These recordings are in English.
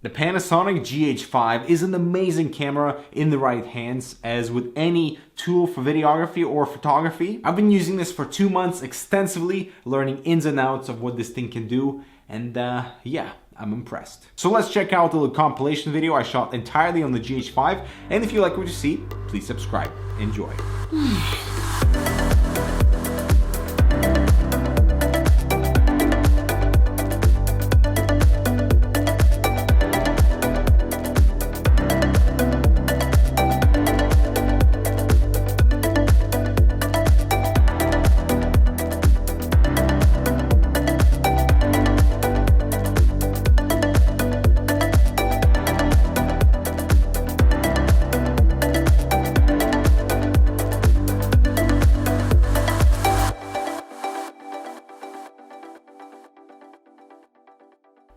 The Panasonic GH5 is an amazing camera in the right hands, as with any tool for videography or photography. I've been using this for 2 months extensively, learning ins and outs of what this thing can do, and yeah, I'm impressed. So let's check out a little compilation video I shot entirely on the GH5, and if you like what you see, please subscribe. Enjoy.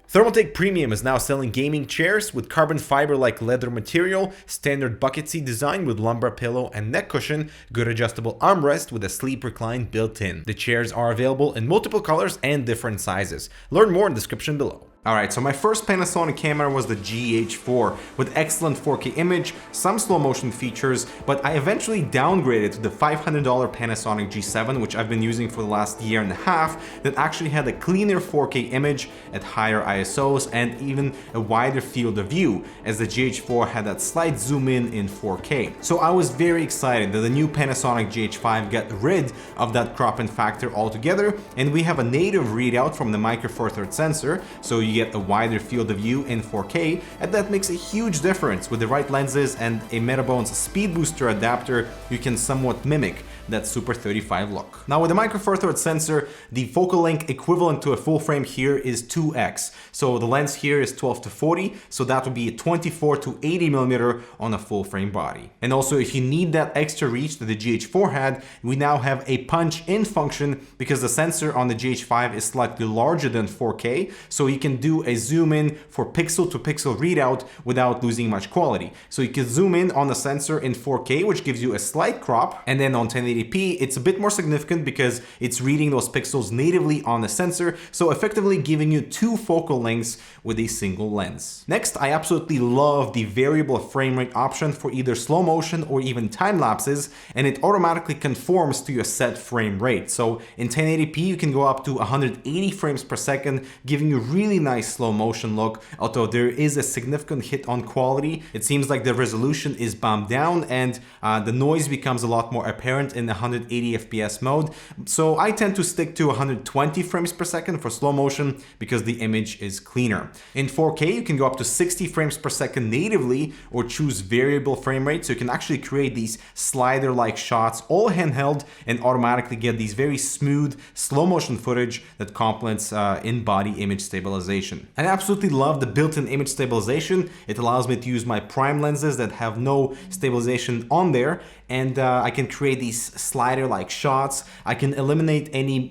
Thermaltake Premium is now selling gaming chairs with carbon fiber-like leather material, standard bucket seat design with lumbar pillow and neck cushion, good adjustable armrest with a sleep recline built in. The chairs are available in multiple colors and different sizes. Learn more in the description below. Alright, so my first Panasonic camera was the GH4 with excellent 4K image, some slow motion features, but I eventually downgraded to the $500 Panasonic G7, which I've been using for the last year and a half, that actually had a cleaner 4K image at higher ISOs and even a wider field of view, as the GH4 had that slight zoom in 4K. So I was very excited that the new Panasonic GH5 got rid of that crop-in factor altogether, and we have a native readout from the Micro Four Thirds sensor, so you get a wider field of view in 4K, and that makes a huge difference. With the right lenses and a Metabones speed booster adapter, you can somewhat mimic that Super 35 look. Now with the Micro Four Thirds sensor, the focal length equivalent to a full frame here is 2x. So the lens here is 12-40, so that would be a 24-80mm on a full frame body. And also, if you need that extra reach that the GH4 had, we now have a punch in function because the sensor on the GH5 is slightly larger than 4K, so you can do a zoom in for pixel to pixel readout without losing much quality. So you can zoom in on the sensor in 4K, which gives you a slight crop, and then on 1080p it's a bit more significant because it's reading those pixels natively on the sensor, so effectively giving you two focal lengths with a single lens. Next, I absolutely love the variable frame rate option for either slow motion or even time lapses, and it automatically conforms to your set frame rate. So in 1080p you can go up to 180 frames per second, giving you really nice slow motion look. Although there is a significant hit on quality, it seems like the resolution is bumped down and the noise becomes a lot more apparent in 180 FPS mode. So I tend to stick to 120 frames per second for slow motion because the image is cleaner. In 4K you can go up to 60 frames per second natively or choose variable frame rate, so you can actually create these slider like shots all handheld and automatically get these very smooth slow motion footage that complements in-body image stabilization. I absolutely love the built-in image stabilization. It allows me to use my prime lenses that have no stabilization on there, and I can create these slider-like shots. I can eliminate any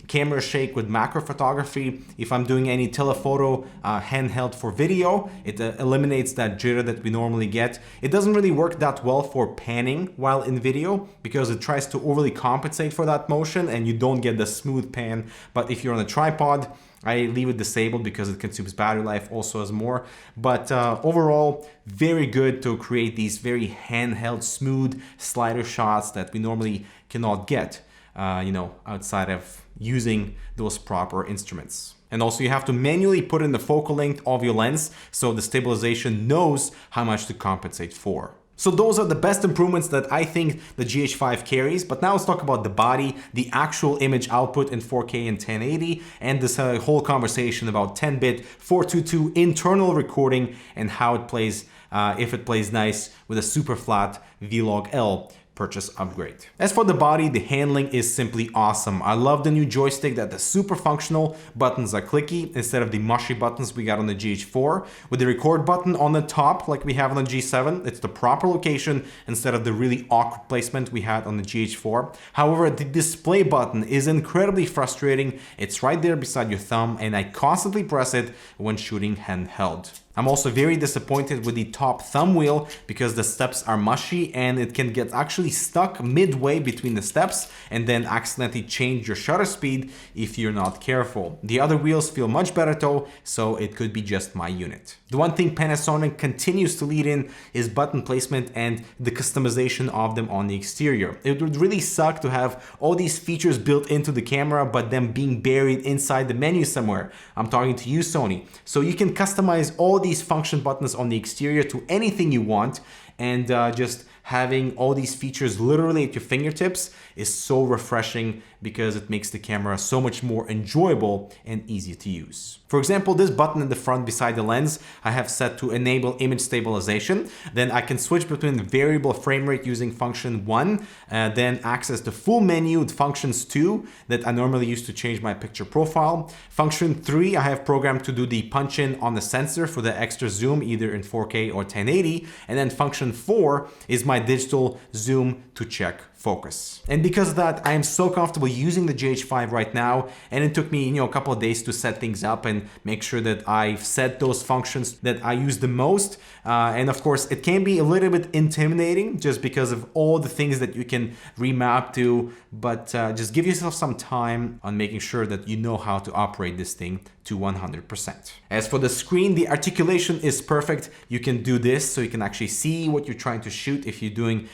camera shake with macro photography. If I'm doing any telephoto handheld for video, it eliminates that jitter that we normally get. It doesn't really work that well for panning while in video because it tries to overly compensate for that motion and you don't get the smooth pan. But if you're on a tripod, I leave it disabled because it consumes battery life also as more. But overall, very good to create these very handheld, smooth slider shots that we normally cannot get, outside of using those proper instruments. And also you have to manually put in the focal length of your lens so the stabilization knows how much to compensate for. So those are the best improvements that I think the GH5 carries, but now let's talk about the body, the actual image output in 4K and 1080, and this whole conversation about 10-bit 422 internal recording and how it plays, if it plays nice with a super flat V-Log-L purchase upgrade. As for the body, the handling is simply awesome. I love the new joystick that the super functional buttons are clicky instead of the mushy buttons we got on the GH4. With the record button on the top like we have on the G7, it's the proper location instead of the really awkward placement we had on the GH4. However, the display button is incredibly frustrating. It's right there beside your thumb and I constantly press it when shooting handheld. I'm also very disappointed with the top thumb wheel because the steps are mushy and it can get actually stuck midway between the steps and then accidentally change your shutter speed if you're not careful. The other wheels feel much better though, so it could be just my unit. The one thing Panasonic continues to lead in is button placement and the customization of them on the exterior. It would really suck to have all these features built into the camera but them being buried inside the menu somewhere. I'm talking to you, Sony. So you can customize all these function buttons on the exterior to anything you want, and just having all these features literally at your fingertips is so refreshing because it makes the camera so much more enjoyable and easy to use. For example, this button in the front beside the lens, I have set to enable image stabilization. Then I can switch between the variable frame rate using function 1, then access the full menu with functions 2 that I normally use to change my picture profile. Function 3, I have programmed to do the punch in on the sensor for the extra zoom either in 4K or 1080. And then function 4 is my digital zoom to check focus. And because of that, I am so comfortable using the GH5 right now, and it took me a couple of days to set things up and make sure that I've set those functions that I use the most. And of course, it can be a little bit intimidating just because of all the things that you can remap to, but just give yourself some time on making sure that you know how to operate this thing to 100%. As for the screen, the articulation is perfect. You can do this so you can actually see what you're trying to shoot if you're doing,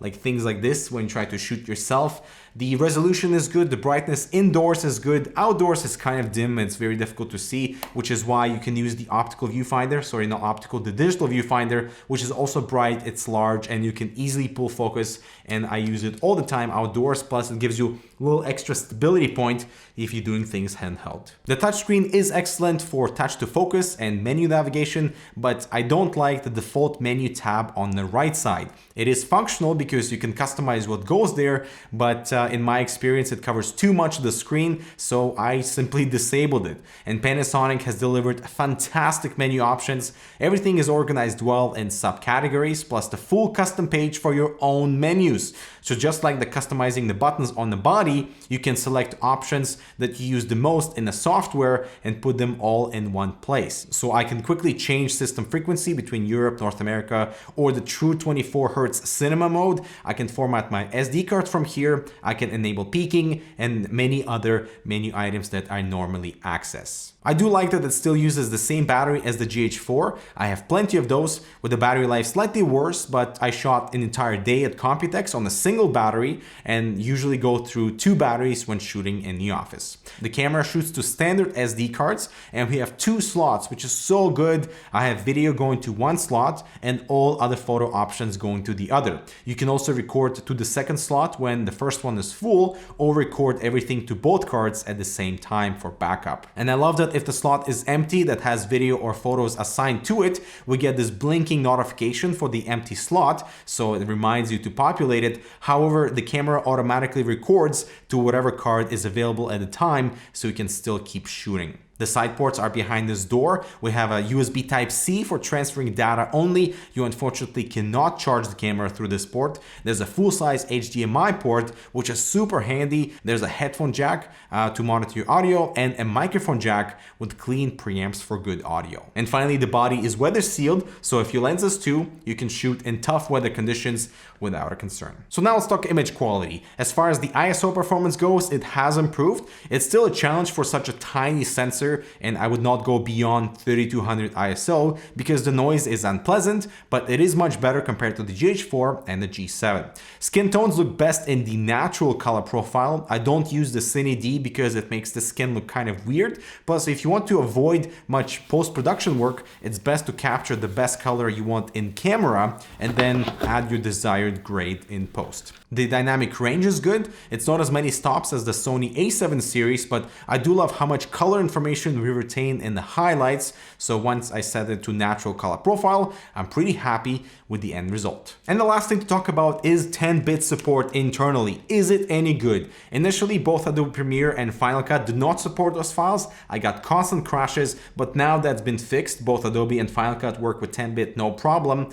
like things like this when you try to shoot yourself. The resolution is good, the brightness indoors is good, outdoors is kind of dim, it's very difficult to see, which is why you can use the optical viewfinder, sorry, not optical, the digital viewfinder, which is also bright, it's large, and you can easily pull focus, and I use it all the time outdoors, plus it gives you a little extra stability point if you're doing things handheld. The touchscreen is excellent for touch to focus and menu navigation, but I don't like the default menu tab on the right side. It is functional because you can customize what goes there, but in my experience, it covers too much of the screen, so I simply disabled it. And Panasonic has delivered fantastic menu options. Everything is organized well in subcategories, plus the full custom page for your own menus. So just like the customizing the buttons on the body, you can select options that you use the most in the software and put them all in one place. So I can quickly change system frequency between Europe, North America, or the true 24 Hz cinema mode. I can format my SD card from here. I can enable peaking and many other menu items that I normally access. I do like that it still uses the same battery as the GH4. I have plenty of those with the battery life slightly worse, but I shot an entire day at Computex on a single battery and usually go through 2 batteries when shooting in the office. The camera shoots to standard SD cards and we have 2 slots, which is so good. I have video going to 1 slot and all other photo options going to the other. You can also record to the second slot when the first one is full, or record everything to both cards at the same time for backup. And I love that if the slot is empty that has video or photos assigned to it, we get this blinking notification for the empty slot, so it reminds you to populate it. However, the camera automatically records to whatever card is available at the time, so you can still keep shooting. The side ports are behind this door. We have a USB Type-C for transferring data only. You unfortunately cannot charge the camera through this port. There's a full-size HDMI port, which is super handy. There's a headphone jack to monitor your audio and a microphone jack with clean preamps for good audio. And finally, the body is weather sealed, so if your lens is too, you can shoot in tough weather conditions without a concern. So now let's talk image quality. As far as the ISO performance goes, it has improved. It's still a challenge for such a tiny sensor, and I would not go beyond 3200 ISO because the noise is unpleasant, but it is much better compared to the GH4 and the G7. Skin tones look best in the natural color profile. I don't use the Cine D because it makes the skin look kind of weird. Plus, if you want to avoid much post-production work, it's best to capture the best color you want in camera and then add your desired grade in post. The dynamic range is good. It's not as many stops as the Sony A7 series, but I do love how much color information we retain in the highlights. So once I set it to natural color profile, I'm pretty happy with the end result. And the last thing to talk about is 10-bit support internally. Is it any good? Initially, both Adobe Premiere and Final Cut did not support those files. I got constant crashes, but now that's been fixed. Both Adobe and Final Cut work with 10-bit, no problem.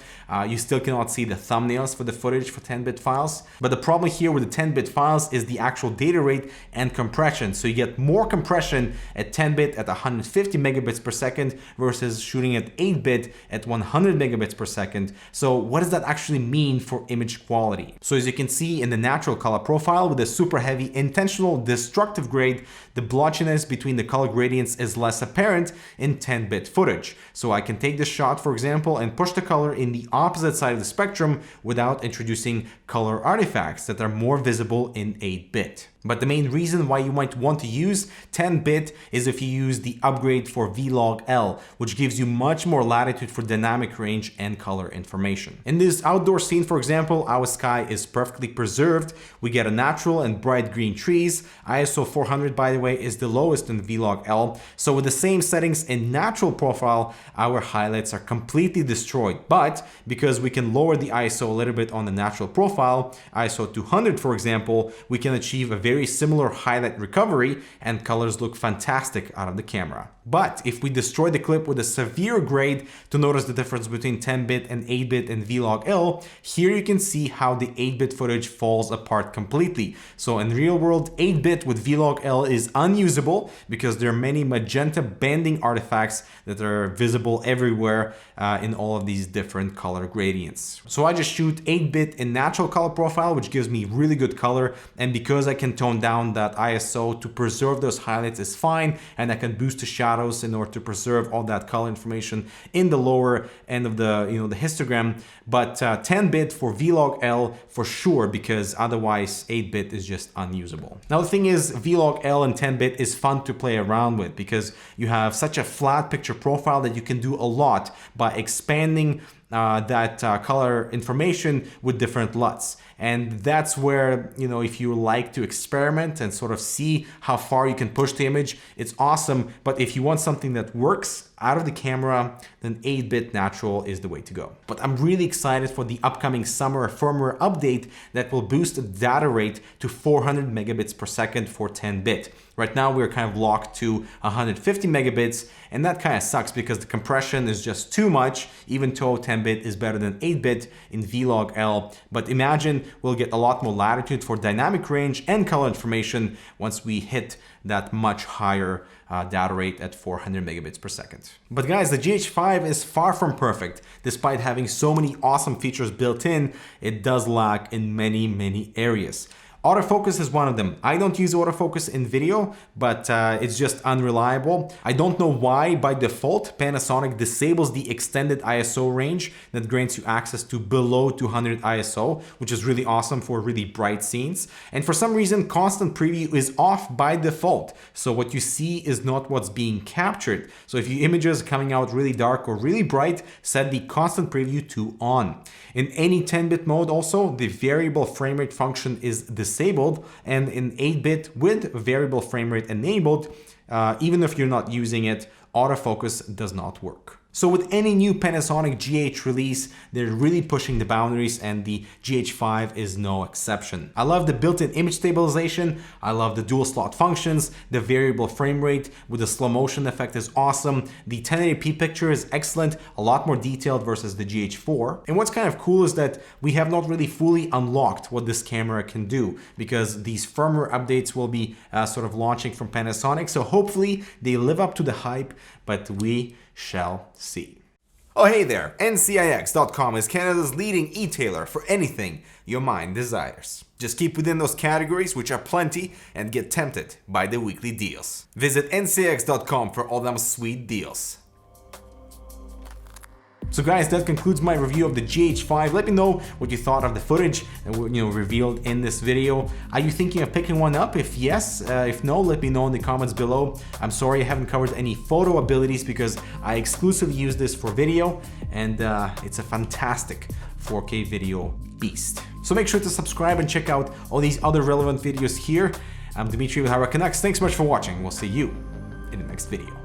You still cannot see the thumbnails for the footage for 10-bit files. But the problem here with the 10-bit files is the actual data rate and compression. So you get more compression at 10-bit 10-bit at 150 megabits per second versus shooting at 8-bit at 100 megabits per second. So what does that actually mean for image quality? So as you can see in the natural color profile with a super heavy intentional destructive grade, the blotchiness between the color gradients is less apparent in 10-bit footage. So I can take this shot, for example, and push the color in the opposite side of the spectrum without introducing color artifacts that are more visible in 8-bit. But the main reason why you might want to use 10-bit is if you use the upgrade for V-Log-L, which gives you much more latitude for dynamic range and color information. In this outdoor scene, for example, our sky is perfectly preserved. We get a natural and bright green trees. ISO 400, by the way, is the lowest in V-Log-L. So with the same settings in natural profile, our highlights are completely destroyed. But because we can lower the ISO a little bit on the natural profile, ISO 200, for example, we can achieve a very similar highlight recovery and colors look fantastic out of the camera. But if we destroy the clip with a severe grade to notice the difference between 10-bit and 8-bit and V-Log-L, here you can see how the 8-bit footage falls apart completely. So in real world, 8-bit with V-Log-L is unusable because there are many magenta banding artifacts that are visible everywhere in all of these different color gradients. So I just shoot 8-bit in natural color profile, which gives me really good color, and because I can tone down that ISO to preserve those highlights is fine, and I can boost the shadows in order to preserve all that color information in the lower end of the the histogram. But 10-bit for V-Log-L for sure, because otherwise 8-bit is just unusable. Now the thing is, V-Log-L and 10-bit is fun to play around with because you have such a flat picture profile that you can do a lot by expanding that color information with different LUTs. And that's where, if you like to experiment and sort of see how far you can push the image, it's awesome. But if you want something that works out of the camera, then 8-bit natural is the way to go. But I'm really excited for the upcoming summer firmware update that will boost the data rate to 400 megabits per second for 10-bit. Right now we're kind of locked to 150 megabits, and that kind of sucks because the compression is just too much, even though 10-bit is better than 8-bit in V-Log-L. But imagine we'll get a lot more latitude for dynamic range and color information once we hit that much higher data rate at 400 megabits per second. But guys, the GH5 is far from perfect. Despite having so many awesome features built in, it does lack in many areas. Autofocus is one of them. I don't use autofocus in video, but it's just unreliable. I don't know why by default Panasonic disables the extended ISO range that grants you access to below 200 ISO, which is really awesome for really bright scenes. And for some reason, constant preview is off by default. So what you see is not what's being captured. So if your image is coming out really dark or really bright, set the constant preview to on. In any 10-bit mode also, the variable frame rate function is disabled, and in 8-bit with variable frame rate enabled, even if you're not using it, autofocus does not work. So with any new Panasonic GH release, they're really pushing the boundaries, and the GH5 is no exception. I love the built-in image stabilization, I love the dual slot functions, the variable frame rate with the slow motion effect is awesome, the 1080p picture is excellent, a lot more detailed versus the GH4. And what's kind of cool is that we have not really fully unlocked what this camera can do, because these firmware updates will be sort of launching from Panasonic, so hopefully they live up to the hype, but we shall see. Oh hey there, ncix.com is Canada's leading e-tailer for anything your mind desires. Just keep within those categories, which are plenty, and get tempted by the weekly deals. Visit ncix.com for all them sweet deals. So guys, that concludes my review of the GH5. Let me know what you thought of the footage and revealed in this video. Are you thinking of picking one up? If yes, if no, let me know in the comments below. I'm sorry I haven't covered any photo abilities because I exclusively use this for video, and it's a fantastic 4K video beast. So make sure to subscribe and check out all these other relevant videos here. I'm Dmitry with Canucks. Thanks so much for watching. We'll see you in the next video.